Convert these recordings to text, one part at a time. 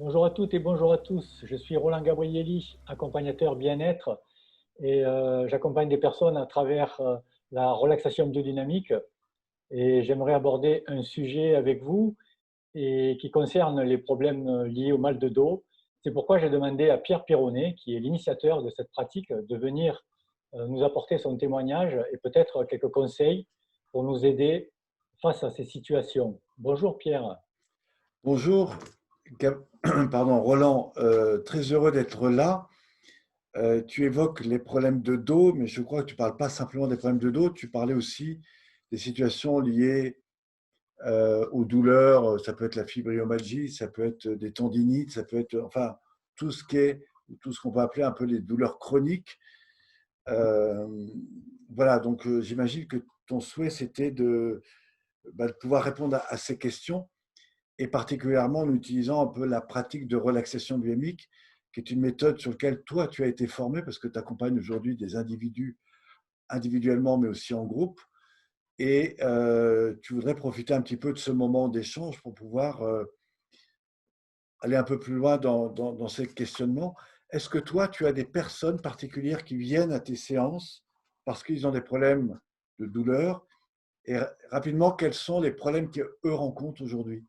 Bonjour à toutes et bonjour à tous. Je suis Roland Gabrielli, accompagnateur bien-être et j'accompagne des personnes à travers la relaxation biodynamique et j'aimerais aborder un sujet avec vous et qui concerne les problèmes liés au mal de dos. C'est pourquoi j'ai demandé à Pierre Pironnet, qui est l'initiateur de cette pratique, de venir nous apporter son témoignage et peut-être quelques conseils pour nous aider face à ces situations. Bonjour Pierre. Bonjour, pardon, Roland, très heureux d'être là. Tu évoques les problèmes de dos, mais je crois que tu ne parles pas simplement des problèmes de dos, tu parlais aussi des situations liées aux douleurs. Ça peut être la fibromyalgie, ça peut être des tendinites, ça peut être enfin tout ce qui est, tout ce qu'on peut appeler un peu les douleurs chroniques. Euh, voilà, donc j'imagine que ton souhait c'était de pouvoir répondre à ces questions et particulièrement en utilisant un peu la pratique de relaxation dynamique, qui est une méthode sur laquelle toi, tu as été formé parce que tu accompagnes aujourd'hui des individus individuellement, mais aussi en groupe. Et tu voudrais profiter un petit peu de ce moment d'échange pour pouvoir aller un peu plus loin dans ces questionnements. Est-ce que toi, tu as des personnes particulières qui viennent à tes séances parce qu'ils ont des problèmes de douleur? Et rapidement, quels sont les problèmes qu'eux rencontrent aujourd'hui?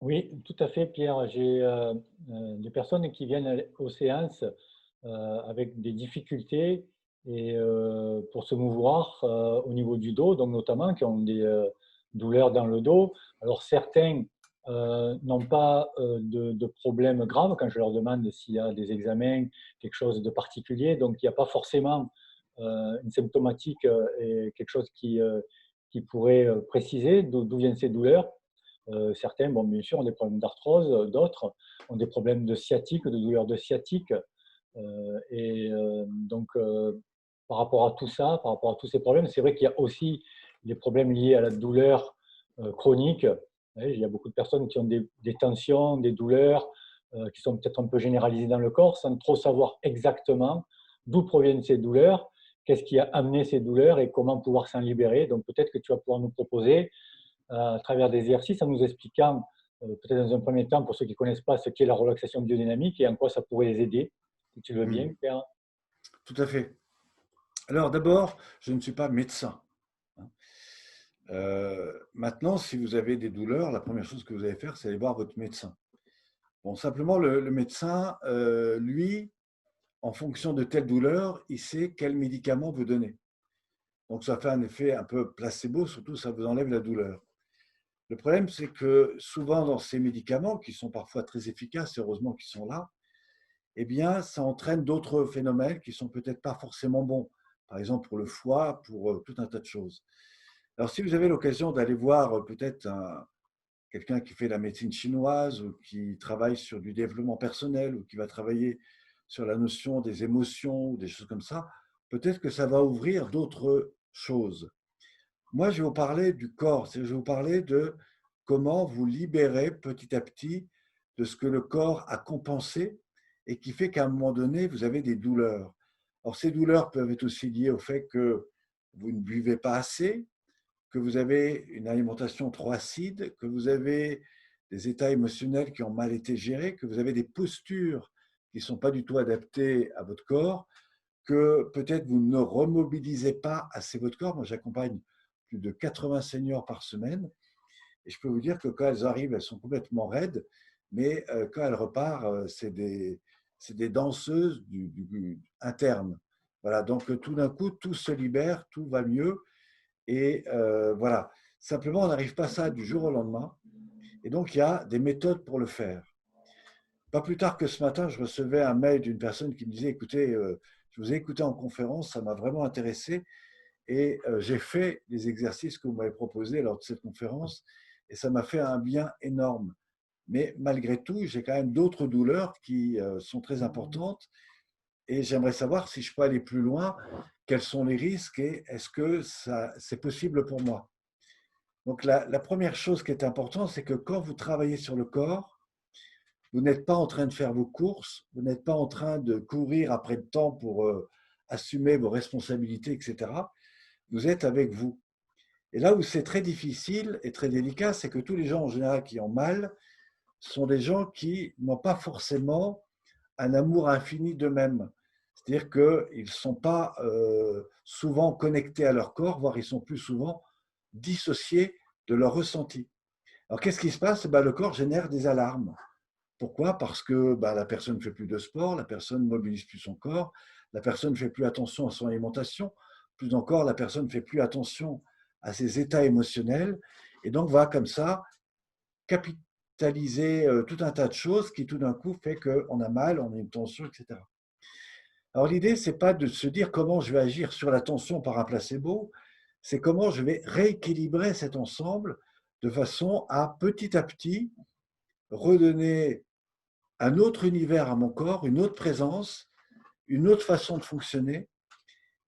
Oui, tout à fait, Pierre. J'ai des personnes qui viennent aux séances avec des difficultés et pour se mouvoir au niveau du dos, donc notamment qui ont des douleurs dans le dos. Alors certains n'ont pas de problème grave quand je leur demande s'il y a des examens, quelque chose de particulier. Donc il n'y a pas forcément une symptomatique et quelque chose qui pourrait préciser d'où viennent ces douleurs. Certains, bon, bien sûr, ont des problèmes d'arthrose, d'autres ont des problèmes de sciatique, de douleurs de sciatique. Par rapport à tout ça, par rapport à tous ces problèmes, c'est vrai qu'il y a aussi des problèmes liés à la douleur chronique. Ouais, il y a beaucoup de personnes qui ont des tensions, des douleurs qui sont peut-être un peu généralisées dans le corps sans trop savoir exactement d'où proviennent ces douleurs, qu'est-ce qui a amené ces douleurs et comment pouvoir s'en libérer. Donc peut-être que tu vas pouvoir nous proposer à travers des exercices en nous expliquant, peut-être dans un premier temps, pour ceux qui ne connaissent pas, ce qu'est la relaxation biodynamique et en quoi ça pourrait les aider, si tu veux bien, Hmm, Pierre. tout à fait. Alors d'abord, je ne suis pas médecin. Maintenant, si vous avez des douleurs, la première chose que vous allez faire, c'est aller voir votre médecin. Bon, simplement, le médecin, lui, en fonction de telle douleur, il sait quel médicament vous donner. Donc ça fait un effet un peu placebo, surtout ça vous enlève la douleur. Le problème, c'est que souvent dans ces médicaments, qui sont parfois très efficaces, heureusement qu'ils sont là, eh bien, ça entraîne d'autres phénomènes qui sont peut-être pas forcément bons. Par exemple, pour le foie, pour tout un tas de choses. Alors, si vous avez l'occasion d'aller voir peut-être quelqu'un qui fait la médecine chinoise ou qui travaille sur du développement personnel ou qui va travailler sur la notion des émotions ou des choses comme ça, peut-être que ça va ouvrir d'autres choses. Moi, je vais vous parler du corps, je vais vous parler de comment vous libérer petit à petit de ce que le corps a compensé et qui fait qu'à un moment donné, vous avez des douleurs. Alors, ces douleurs peuvent être aussi liées au fait que vous ne buvez pas assez, que vous avez une alimentation trop acide, que vous avez des états émotionnels qui ont mal été gérés, que vous avez des postures qui ne sont pas du tout adaptées à votre corps, que peut-être vous ne remobilisez pas assez votre corps. Moi, j'accompagne plus de 80 seniors par semaine et je peux vous dire que quand elles arrivent, elles sont complètement raides, mais quand elles repartent, c'est des danseuses internes. Voilà, donc tout d'un coup, tout se libère, tout va mieux. Et voilà, simplement, on n'arrive pas à ça du jour au lendemain. Et donc, il y a des méthodes pour le faire. Pas plus tard que ce matin, je recevais un mail d'une personne qui me disait, écoutez, je vous ai écouté en conférence, ça m'a vraiment intéressé et j'ai fait les exercices que vous m'avez proposés lors de cette conférence et ça m'a fait un bien énorme. Mais malgré tout, j'ai quand même d'autres douleurs qui sont très importantes et j'aimerais savoir si je peux aller plus loin, quels sont les risques et est-ce que c'est possible pour moi. Donc la première chose qui est importante, c'est que quand vous travaillez sur le corps, vous n'êtes pas en train de faire vos courses, vous n'êtes pas en train de courir après le temps pour assumer vos responsabilités, etc. Vous êtes avec vous. Et là où c'est très difficile et très délicat, c'est que tous les gens en général qui ont mal sont des gens qui n'ont pas forcément un amour infini d'eux-mêmes. C'est-à-dire qu'ils ne sont pas souvent connectés à leur corps, voire ils sont plus souvent dissociés de leur ressenti. Alors, qu'est-ce qui se passe? Le corps génère des alarmes. Pourquoi? Parce que la personne ne fait plus de sport, la personne ne mobilise plus son corps, la personne ne fait plus attention à son alimentation, plus encore, la personne ne fait plus attention à ses états émotionnels, et donc va comme ça capitaliser tout un tas de choses qui tout d'un coup fait qu'on a mal, on a une tension, etc. Alors l'idée, ce n'est pas de se dire comment je vais agir sur la tension par un placebo, c'est comment je vais rééquilibrer cet ensemble de façon à petit redonner un autre univers à mon corps, une autre présence, une autre façon de fonctionner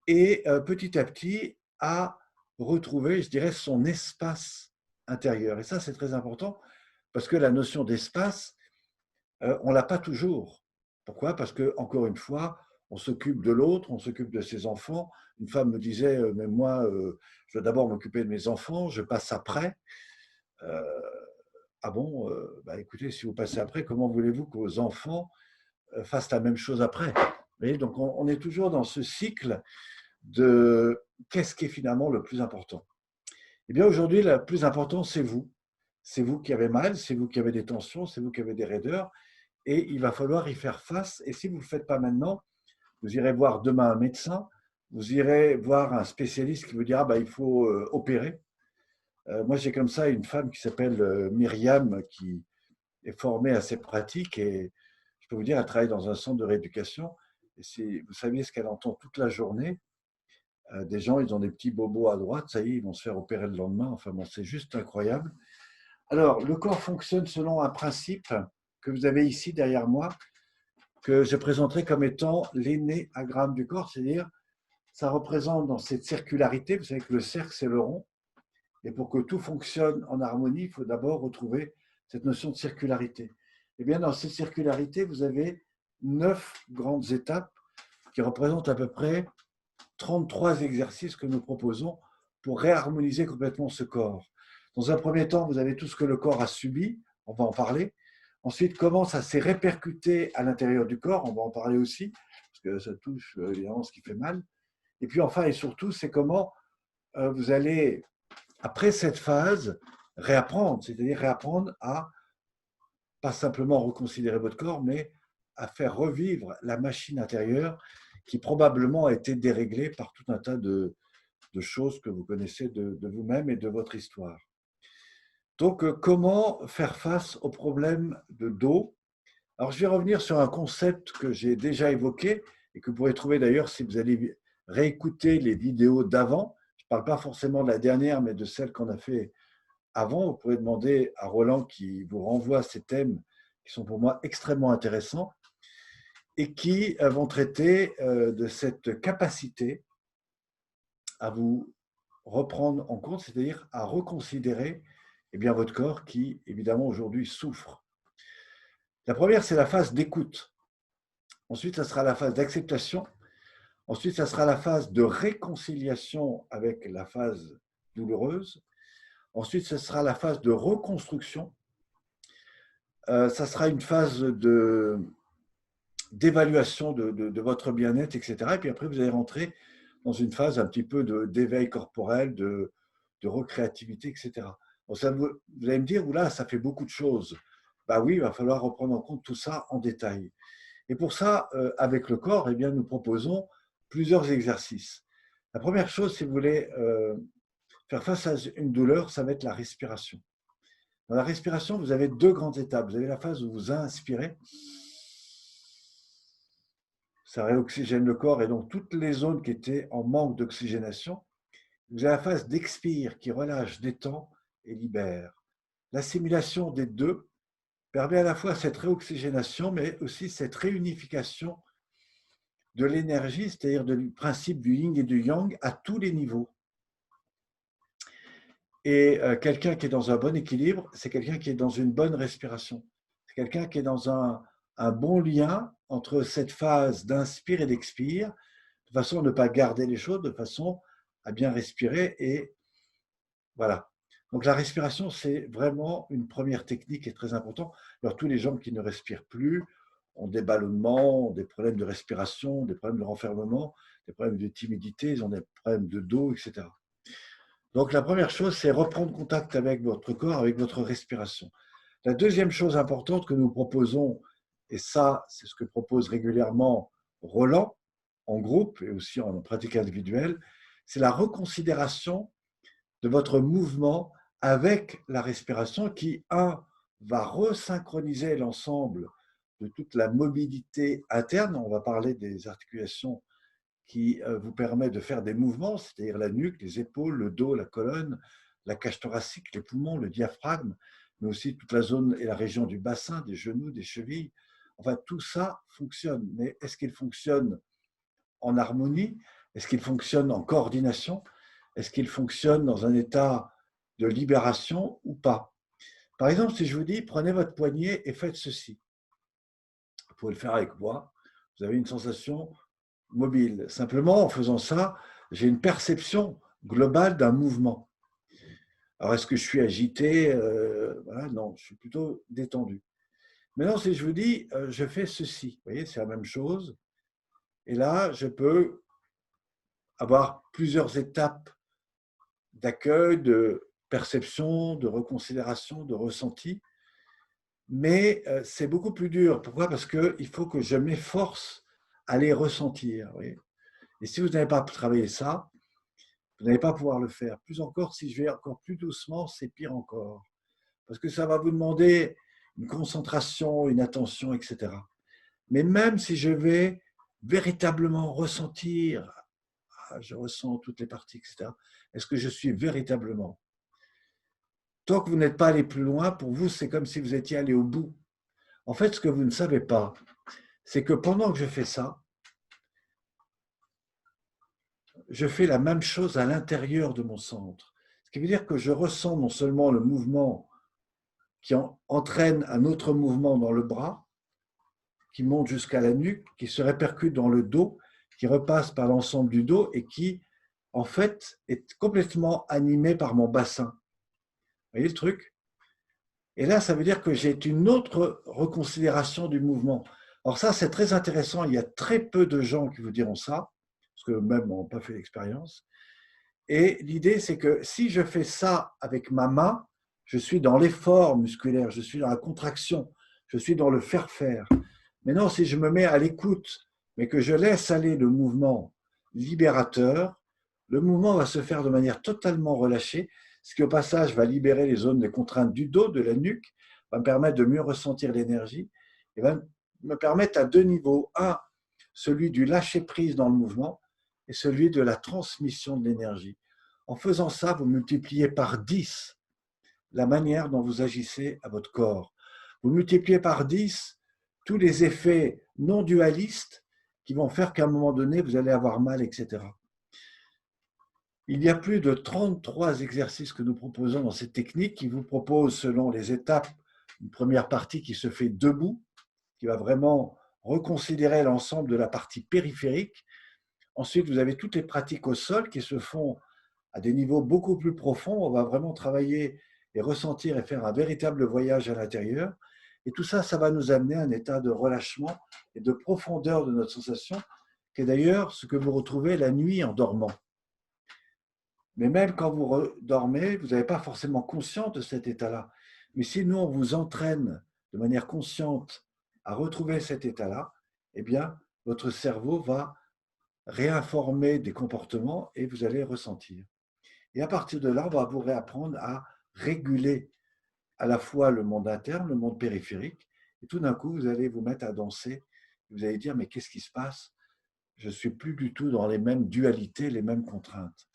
et petit à petit à retrouver, je dirais, son espace intérieur. Et ça, c'est très important parce que la notion d'espace, on ne l'a pas toujours. Pourquoi? Parce que, encore une fois, on s'occupe de l'autre, on s'occupe de ses enfants. Une femme me disait, mais moi, je dois d'abord m'occuper de mes enfants, je passe après. Euh, ah bon, écoutez, si vous passez après, comment voulez-vous que vos enfants fassent la même chose après? Vous voyez, donc on est toujours dans ce cycle de qu'est-ce qui est finalement le plus important. Eh bien, aujourd'hui, le plus important, c'est vous. C'est vous qui avez mal, c'est vous qui avez des tensions, c'est vous qui avez des raideurs, et il va falloir y faire face. Et si vous ne le faites pas maintenant, vous irez voir demain un médecin, vous irez voir un spécialiste qui vous dira il faut opérer. Moi, j'ai comme ça une femme qui s'appelle Myriam, qui est formée à ces pratiques, et je peux vous dire, elle travaille dans un centre de rééducation. Et si vous saviez ce qu'elle entend toute la journée, des gens, ils ont des petits bobos à droite, ça y est, ils vont se faire opérer le lendemain. Enfin bon, c'est juste incroyable. Alors, le corps fonctionne selon un principe que vous avez ici derrière moi, que je présenterai comme étant l'énéagramme du corps, c'est-à-dire ça représente dans cette circularité, vous savez que le cercle c'est le rond, et pour que tout fonctionne en harmonie, il faut d'abord retrouver cette notion de circularité. Et bien dans cette circularité, vous avez 9 grandes étapes qui représentent à peu près 33 exercices que nous proposons pour réharmoniser complètement ce corps. Dans un premier temps, vous avez tout ce que le corps a subi, on va en parler. Ensuite, comment ça s'est répercuté à l'intérieur du corps, on va en parler aussi, parce que ça touche évidemment ce qui fait mal. Et puis enfin et surtout, c'est comment vous allez, après cette phase, réapprendre, c'est-à-dire réapprendre à pas simplement reconsidérer votre corps, mais à faire revivre la machine intérieure qui probablement a été déréglée par tout un tas de choses que vous connaissez de vous-même et de votre histoire. Donc, comment faire face aux problèmes de dos? Alors, je vais revenir sur un concept que j'ai déjà évoqué et que vous pourrez trouver d'ailleurs si vous allez réécouter les vidéos d'avant. Je ne parle pas forcément de la dernière, mais de celle qu'on a fait avant. Vous pourrez demander à Roland qui vous renvoie ces thèmes qui sont pour moi extrêmement intéressants et qui vont traiter de cette capacité à vous reprendre en compte, c'est-à-dire à reconsidérer votre corps qui, évidemment, aujourd'hui souffre. La première, c'est la phase d'écoute. Ensuite, ça sera la phase d'acceptation. Ensuite, ça sera la phase de réconciliation avec la phase douloureuse. Ensuite, ce sera la phase de reconstruction. Ça sera une phase d'évaluation de votre bien-être, etc. Et puis après, vous allez rentrer dans une phase un petit peu d'éveil corporel, de recréativité, etc. Bon, vous allez me dire, oula, ça fait beaucoup de choses. Oui, il va falloir reprendre en compte tout ça en détail. Et pour ça, avec le corps, nous proposons plusieurs exercices. La première chose, si vous voulez faire face à une douleur, ça va être la respiration. Dans la respiration, vous avez 2 grandes étapes. Vous avez la phase où vous inspirez, ça réoxygène le corps et donc toutes les zones qui étaient en manque d'oxygénation. Vous avez la phase d'expire qui relâche, détend et libère. L'assimilation des deux permet à la fois cette réoxygénation, mais aussi cette réunification de l'énergie, c'est-à-dire du principe du yin et du yang à tous les niveaux. Et quelqu'un qui est dans un bon équilibre, c'est quelqu'un qui est dans une bonne respiration. C'est quelqu'un qui est dans un bon lien entre cette phase d'inspire et d'expire, de façon à ne pas garder les choses, de façon à bien respirer. Et voilà. Donc la respiration, c'est vraiment une première technique et très importante. Alors tous les gens qui ne respirent plus ont des ballonnements, ont des problèmes de respiration, des problèmes de renfermement, des problèmes de timidité, ils ont des problèmes de dos, etc. Donc la première chose, c'est reprendre contact avec votre corps, avec votre respiration. La deuxième chose importante que nous proposons, et ça, c'est ce que propose régulièrement Roland, en groupe et aussi en pratique individuelle, c'est la reconsidération de votre mouvement avec la respiration qui, va resynchroniser l'ensemble de toute la mobilité interne. On va parler des articulations qui vous permettent de faire des mouvements, c'est-à-dire la nuque, les épaules, le dos, la colonne, la cage thoracique, les poumons, le diaphragme, mais aussi toute la zone et la région du bassin, des genoux, des chevilles. Enfin, tout ça fonctionne. Mais est-ce qu'il fonctionne en harmonie? Est-ce qu'il fonctionne en coordination? Est-ce qu'il fonctionne dans un état de libération ou pas? Par exemple, si je vous dis, prenez votre poignet et faites ceci. Vous pouvez le faire avec moi. Vous avez une sensation mobile. Simplement, en faisant ça, j'ai une perception globale d'un mouvement. Alors, est-ce que je suis agité? Voilà, non, je suis plutôt détendu. Maintenant, si je vous dis, je fais ceci, vous voyez, c'est la même chose. Et là, je peux avoir plusieurs étapes d'accueil, de perception, de reconsidération, de ressenti. Mais c'est beaucoup plus dur. Pourquoi? Parce qu'il faut que je m'efforce à les ressentir. Vous voyez. Et si vous n'avez pas travaillé ça, vous n'allez pas pouvoir le faire. Plus encore, si je vais encore plus doucement, c'est pire encore. Parce que ça va vous demander une concentration, une attention, etc. Mais même si je vais véritablement ressentir, je ressens toutes les parties, etc., est-ce que je suis véritablement? Tant que vous n'êtes pas allé plus loin, pour vous, c'est comme si vous étiez allé au bout. En fait, ce que vous ne savez pas, c'est que pendant que je fais ça, je fais la même chose à l'intérieur de mon centre. Ce qui veut dire que je ressens non seulement le mouvement qui entraîne un autre mouvement dans le bras, qui monte jusqu'à la nuque, qui se répercute dans le dos, qui repasse par l'ensemble du dos et qui, en fait, est complètement animé par mon bassin. Vous voyez le truc? Et là, ça veut dire que j'ai une autre reconsidération du mouvement. Alors ça, c'est très intéressant. Il y a très peu de gens qui vous diront ça, parce que même n'ont pas fait l'expérience. Et l'idée, c'est que si je fais ça avec ma main, je suis dans l'effort musculaire, je suis dans la contraction, je suis dans le faire-faire. Maintenant, si je me mets à l'écoute, mais que je laisse aller le mouvement libérateur, le mouvement va se faire de manière totalement relâchée, ce qui au passage va libérer les zones de contrainte du dos, de la nuque, va me permettre de mieux ressentir l'énergie et va me permettre à deux niveaux. Un, celui du lâcher-prise dans le mouvement et celui de la transmission de l'énergie. En faisant ça, vous multipliez par 10 la manière dont vous agissez à votre corps. Vous multipliez par 10 tous les effets non dualistes qui vont faire qu'à un moment donné, vous allez avoir mal, etc. Il y a plus de 33 exercices que nous proposons dans cette technique qui vous propose, selon les étapes, une première partie qui se fait debout, qui va vraiment reconsidérer l'ensemble de la partie périphérique. Ensuite, vous avez toutes les pratiques au sol qui se font à des niveaux beaucoup plus profonds. On va vraiment travailler et ressentir et faire un véritable voyage à l'intérieur. Et tout ça, ça va nous amener à un état de relâchement et de profondeur de notre sensation, qui est d'ailleurs ce que vous retrouvez la nuit en dormant. Mais même quand vous dormez, vous n'avez pas forcément conscience de cet état-là. Mais si nous, on vous entraîne de manière consciente à retrouver cet état-là, eh bien, votre cerveau va réinformer des comportements et vous allez ressentir. Et à partir de là, on va vous réapprendre à réguler à la fois le monde interne, le monde périphérique. Et tout d'un coup, vous allez vous mettre à danser. Vous allez dire, mais qu'est-ce qui se passe? Je ne suis plus du tout dans les mêmes dualités, les mêmes contraintes.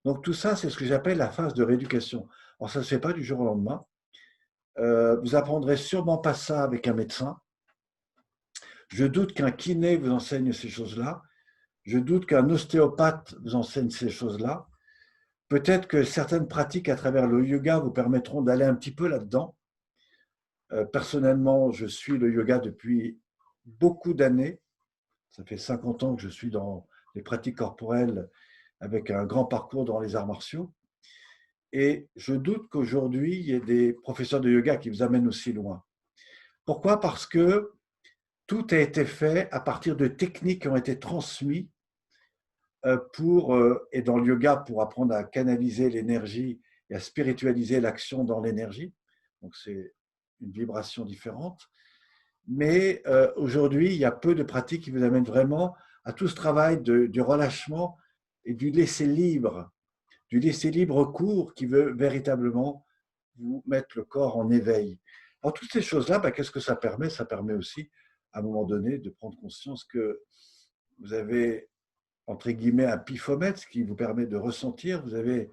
Donc tout ça, c'est ce que j'appelle la phase de rééducation. Alors ça ne se fait pas du jour au lendemain. Vous apprendrez sûrement pas ça avec un médecin. Je doute qu'un kiné vous enseigne ces choses-là. Je doute qu'un ostéopathe vous enseigne ces choses-là. Peut-être que certaines pratiques à travers le yoga vous permettront d'aller un petit peu là-dedans. Personnellement, je suis le yoga depuis beaucoup d'années. Ça fait 50 ans que je suis dans les pratiques corporelles avec un grand parcours dans les arts martiaux. Et je doute qu'aujourd'hui, il y ait des professeurs de yoga qui vous amènent aussi loin. Pourquoi? Parce que tout a été fait à partir de techniques qui ont été transmises et dans le yoga pour apprendre à canaliser l'énergie et à spiritualiser l'action dans l'énergie. Donc c'est une vibration différente. Mais aujourd'hui, il y a peu de pratiques qui vous amènent vraiment à tout ce travail du relâchement et du laisser libre cours qui veut véritablement vous mettre le corps en éveil. Alors toutes ces choses-là, qu'est-ce que ça permet? Ça permet aussi, à un moment donné, de prendre conscience que vous avez, entre guillemets, un pifomètre qui vous permet de ressentir, vous avez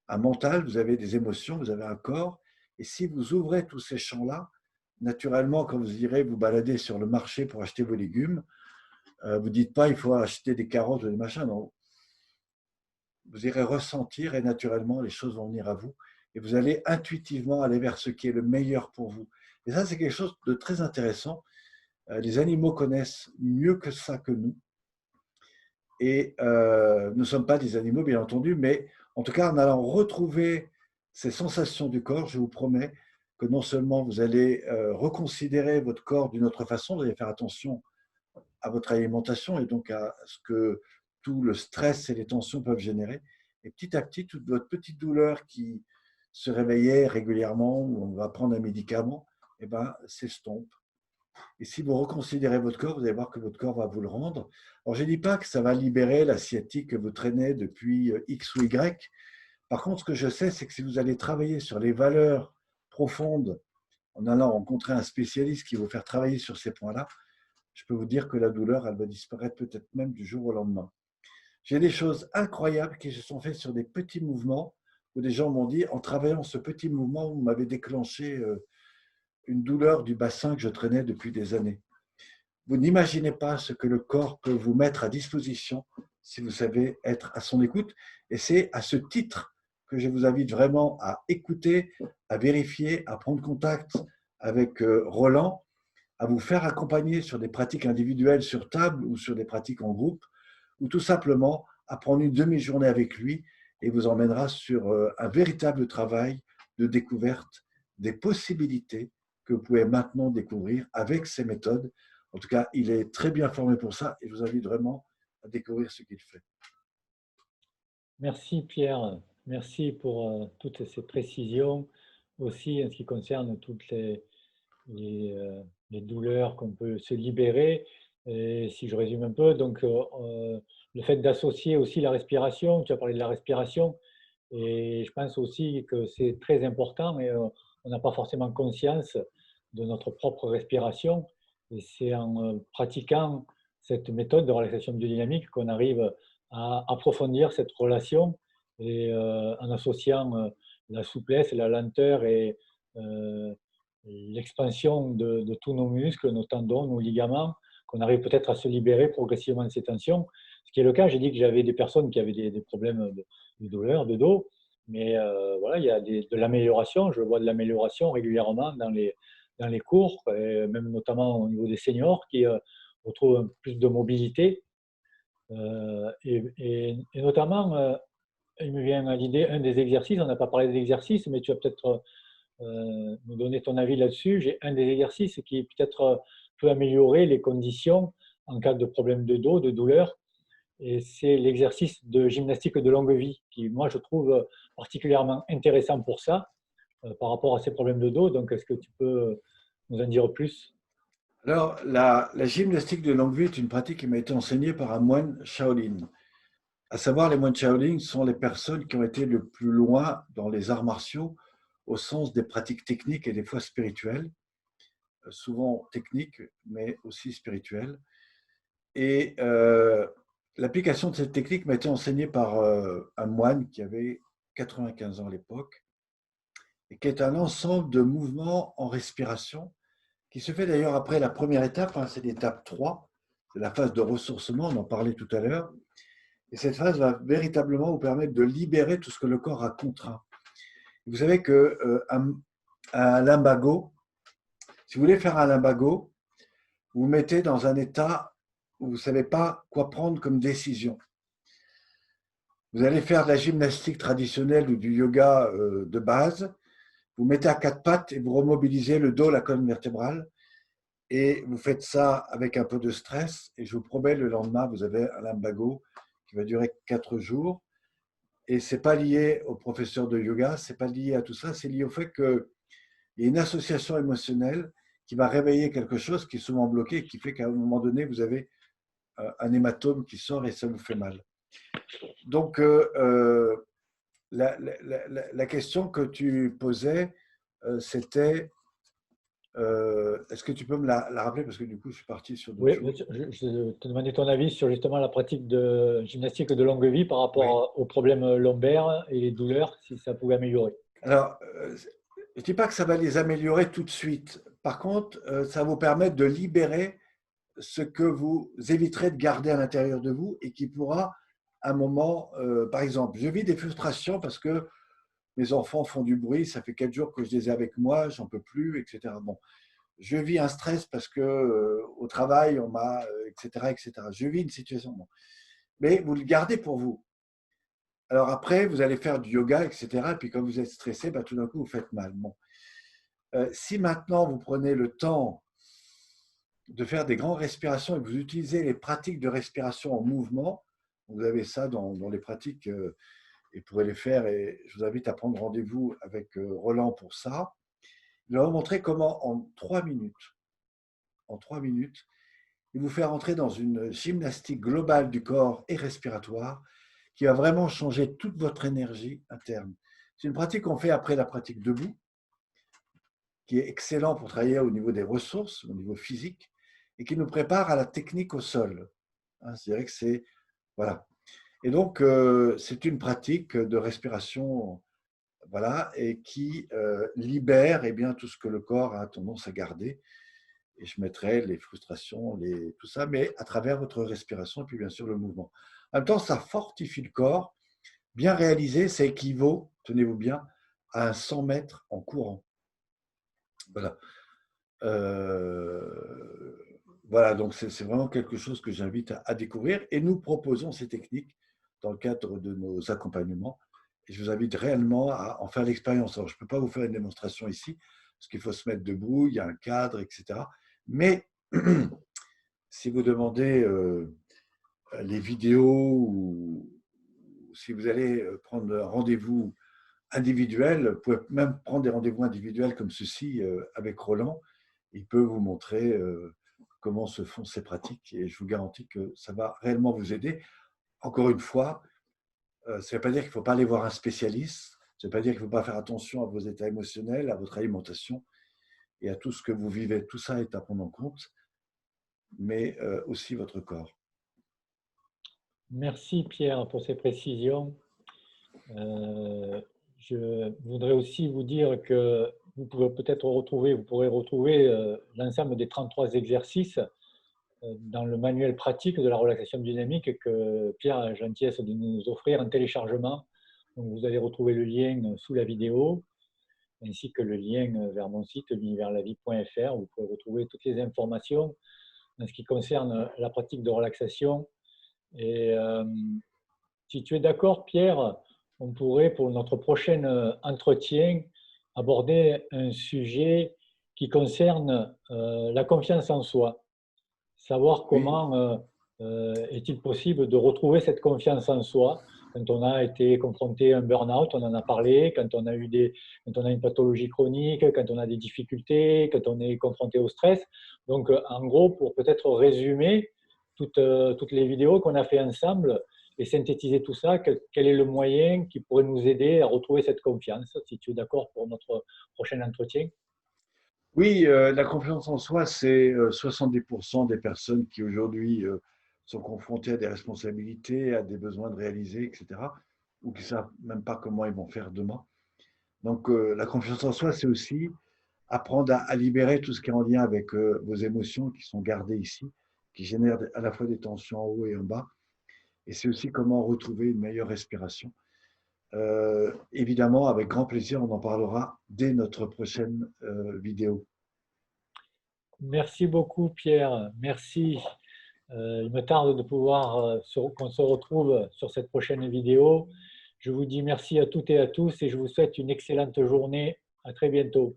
un mental, vous avez des émotions, vous avez un corps. Et si vous ouvrez tous ces champs-là, naturellement, quand vous irez vous balader sur le marché pour acheter vos légumes, vous ne dites pas il faut acheter des carottes ou des machins, non. Vous irez ressentir et naturellement, les choses vont venir à vous. Et vous allez intuitivement aller vers ce qui est le meilleur pour vous. Et ça, c'est quelque chose de très intéressant. Les animaux connaissent mieux que ça que nous. Et nous ne sommes pas des animaux, bien entendu, mais en tout cas, en allant retrouver ces sensations du corps, je vous promets que non seulement vous allez reconsidérer votre corps d'une autre façon, vous allez faire attention à votre alimentation et donc à ce que tout le stress et les tensions peuvent générer. Et petit à petit, toute votre petite douleur qui se réveillait régulièrement, où on va prendre un médicament, eh ben, s'estompe. Et si vous reconsidérez votre corps, vous allez voir que votre corps va vous le rendre. Alors, je ne dis pas que ça va libérer la sciatique que vous traînez depuis X ou Y. Par contre, ce que je sais, c'est que si vous allez travailler sur les valeurs profondes en allant rencontrer un spécialiste qui va vous faire travailler sur ces points-là, je peux vous dire que la douleur, elle va disparaître peut-être même du jour au lendemain. J'ai des choses incroyables qui se sont faites sur des petits mouvements où des gens m'ont dit, en travaillant ce petit mouvement, vous m'avez déclenché une douleur du bassin que je traînais depuis des années. Vous n'imaginez pas ce que le corps peut vous mettre à disposition si vous savez être à son écoute. Et c'est à ce titre que je vous invite vraiment à écouter, à vérifier, à prendre contact avec Roland, à vous faire accompagner sur des pratiques individuelles sur table ou sur des pratiques en groupe, ou tout simplement à prendre une demi-journée avec lui et vous emmènera sur un véritable travail de découverte des possibilités que vous pouvez maintenant découvrir avec ces méthodes. En tout cas, il est très bien formé pour ça et je vous invite vraiment à découvrir ce qu'il fait. Merci Pierre, merci pour toutes ces précisions, aussi en ce qui concerne toutes les, euh, les douleurs qu'on peut se libérer. Et si je résume un peu, donc le fait d'associer aussi la respiration, tu as parlé de la respiration, et je pense aussi que c'est très important, et on n'a pas forcément conscience de notre propre respiration. Et c'est en pratiquant cette méthode de relaxation biodynamique qu'on arrive à approfondir cette relation et en associant la souplesse, la lenteur et euh, l'expansion de tous nos muscles, nos tendons, nos ligaments, qu'on arrive peut-être à se libérer progressivement de ces tensions. Ce qui est le cas, j'ai dit que j'avais des personnes qui avaient des problèmes de douleur, de dos, mais voilà, il y a de l'amélioration. Je vois de l'amélioration régulièrement dans les cours, et même notamment au niveau des seniors qui retrouvent plus de mobilité. Et notamment, il me vient à l'idée un des exercices, on n'a pas parlé des exercices, mais tu vas peut-être nous donner ton avis là-dessus. J'ai un des exercices qui peut-être peut améliorer les conditions en cas de problème de dos, de douleur, et c'est l'exercice de gymnastique de longue vie qui, moi, je trouve particulièrement intéressant pour ça, par rapport à ces problèmes de dos. Donc, est-ce que tu peux nous en dire plus? Alors, la gymnastique de longue vue est une pratique qui m'a été enseignée par un moine Shaolin. À savoir, les moines Shaolin sont les personnes qui ont été le plus loin dans les arts martiaux au sens des pratiques techniques et des fois spirituelles, souvent techniques, mais aussi spirituelles. Et l'application de cette technique m'a été enseignée par un moine qui avait 95 ans à l'époque, et qui est un ensemble de mouvements en respiration, qui se fait d'ailleurs après la première étape, hein, c'est l'étape 3, c'est la phase de ressourcement, on en parlait tout à l'heure. Et cette phase va véritablement vous permettre de libérer tout ce que le corps a contraint. Vous savez qu'un lumbago, si vous voulez faire un lumbago, vous vous mettez dans un état où vous ne savez pas quoi prendre comme décision. Vous allez faire de la gymnastique traditionnelle ou du yoga de base. Vous mettez à quatre pattes et vous remobilisez le dos, la colonne vertébrale. Et vous faites ça avec un peu de stress. Et je vous promets, le lendemain, vous avez un lumbago qui va durer 4 jours. Et ce n'est pas lié au professeur de yoga, ce n'est pas lié à tout ça, c'est lié au fait qu'il y a une association émotionnelle qui va réveiller quelque chose qui est souvent bloqué et qui fait qu'à un moment donné, vous avez un hématome qui sort et ça vous fait mal. Donc, la question que tu posais, c'était, est-ce que tu peux me la rappeler parce que du coup, je suis parti sur d'autres Oui, choses. je te demandais ton avis sur justement la pratique de gymnastique de longue vie par Oui. rapport aux problèmes lombaires et les douleurs, si ça pouvait améliorer. Alors, je ne dis pas que ça va les améliorer tout de suite. Par contre, ça va vous permettre de libérer ce que vous éviterez de garder à l'intérieur de vous et qui pourra, à un moment, par exemple, je vis des frustrations parce que mes enfants font du bruit, ça fait 4 jours que je les ai avec moi, j'en peux plus, etc. Bon, je vis un stress parce que au travail, on m'a, etc., etc. Je vis une situation. Bon. Mais vous le gardez pour vous. Alors après, vous allez faire du yoga, etc. Et puis quand vous êtes stressé, bah, tout d'un coup, vous faites mal. Bon. Si maintenant vous prenez le temps de faire des grandes respirations et que vous utilisez les pratiques de respiration en mouvement, vous avez ça dans les pratiques et vous pourrez les faire. Et je vous invite à prendre rendez-vous avec Roland pour ça. Il va vous montrer comment en 3 minutes, il vous faire entrer dans une gymnastique globale du corps et respiratoire qui va vraiment changer toute votre énergie interne. C'est une pratique qu'on fait après la pratique debout, qui est excellent pour travailler au niveau des ressources, au niveau physique, et qui nous prépare à la technique au sol. C'est-à-dire que c'est… Voilà. Et donc, c'est une pratique de respiration, voilà, et qui libère eh bien, tout ce que le corps a tendance à garder. Et je mettrai les frustrations, tout ça, mais à travers votre respiration et puis bien sûr le mouvement. En même temps, ça fortifie le corps. Bien réalisé, ça équivaut, tenez-vous bien, à un 100 mètres en courant. Voilà. Euh, voilà, donc c'est vraiment quelque chose que j'invite à découvrir. Et nous proposons ces techniques dans le cadre de nos accompagnements. Et je vous invite réellement à en faire l'expérience. Alors, je ne peux pas vous faire une démonstration ici, parce qu'il faut se mettre debout, il y a un cadre, etc. Mais si vous demandez les vidéos ou si vous allez prendre un rendez-vous individuel, vous pouvez même prendre des rendez-vous individuels comme ceci avec Roland. Il peut vous montrer comment se font ces pratiques et je vous garantis que ça va réellement vous aider. Encore une fois, ça ne veut pas dire qu'il ne faut pas aller voir un spécialiste, ça ne veut pas dire qu'il ne faut pas faire attention à vos états émotionnels, à votre alimentation et à tout ce que vous vivez. Tout ça est à prendre en compte, mais aussi votre corps. Merci Pierre pour ces précisions. Je voudrais aussi vous dire que vous pourrez retrouver l'ensemble des 33 exercices dans le manuel pratique de la relaxation dynamique que Pierre a la gentillesse de nous offrir en téléchargement. Donc vous allez retrouver le lien sous la vidéo, ainsi que le lien vers mon site l'universlavie.fr où vous pouvez retrouver toutes les informations en ce qui concerne la pratique de relaxation. Et si tu es d'accord, Pierre, on pourrait, pour notre prochain entretien, aborder un sujet qui concerne la confiance en soi. Savoir Oui, comment est-il possible de retrouver cette confiance en soi quand on a été confronté à un burn-out, on en a parlé, quand on a une pathologie chronique, quand on a des difficultés, quand on est confronté au stress. Donc, en gros, pour peut-être résumer toutes les vidéos qu'on a fait ensemble et synthétiser tout ça, quel est le moyen qui pourrait nous aider à retrouver cette confiance, si tu es d'accord pour notre prochain entretien? oui, la confiance en soi, c'est 70% des personnes qui aujourd'hui sont confrontées à des responsabilités, à des besoins de réaliser, etc., ou qui ne savent même pas comment ils vont faire demain. Donc, la confiance en soi, c'est aussi apprendre à libérer tout ce qui est en lien avec vos émotions qui sont gardées ici, qui génèrent à la fois des tensions en haut et en bas. Et c'est aussi comment retrouver une meilleure respiration. Évidemment, avec grand plaisir, on en parlera dès notre prochaine vidéo. Merci beaucoup, Pierre. Merci. Il me tarde de pouvoir qu'on se retrouve sur cette prochaine vidéo. Je vous dis merci à toutes et à tous et je vous souhaite une excellente journée. À très bientôt.